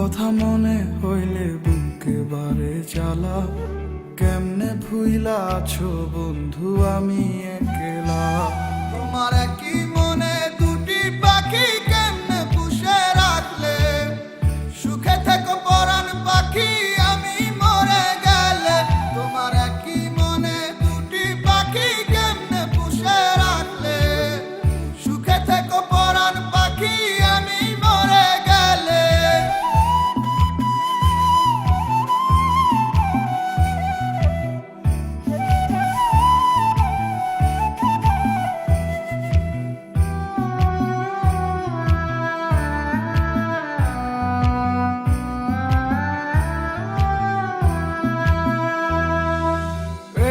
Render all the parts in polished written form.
কথা মনে হইলে বুকে বারে জ্বালা। কেমনে ভুইলা আছো বন্ধু আমি একলা। তোমার কি মনে দুটি পাখি কেমনে পুষে রাখলে? সুখে থেকো পরাণ পাখি আমি মরে গেলে। তোমার কি মনে দুটি পাখি কেমনে পুষে রাখলে? সুখে থেকো পরাণ পাখি আমি মরে গেলে।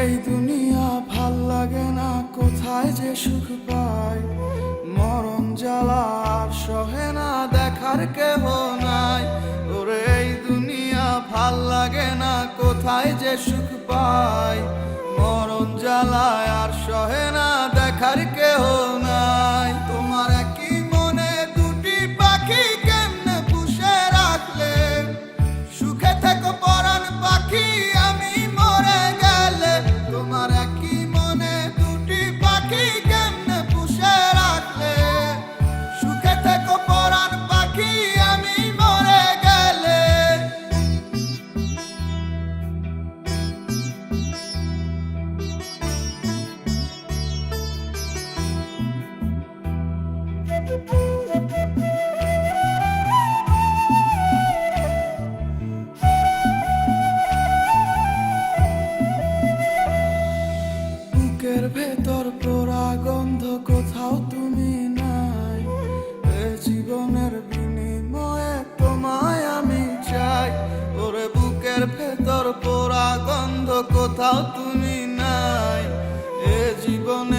এই দুনিয়া ভাল লাগে না, কোথায় যে সুখ পাই। মরণ জ্বালা আর সহে না, দেখার কেহ নাই। ওরে এই দুনিয়া ভাল লাগে না, কোথায় যে সুখ পাই। মরণ জ্বালা আর সহে না, দেখার কেহ নাই। তোমার কি মনে দুটি পাখি কেমনে পুষে রাখলে? সুখে থেকো পরাণ পাখি আমি মরে গেলে। তোমার কি মনে দুটি পাখি কেমনে পুষে রাখলে? সুখে থেকো পরাণ পাখি আমি মরে গেলে। বুকের ভেতর পোড়া গন্ধ, কোথাও তুমি নাই। এ জীবনের বিনিময়ে তোমায় আমি চাই। ওরে বুকের ভেতর পোড়া গন্ধ, কোথাও তুমি নাই। এ জীবনে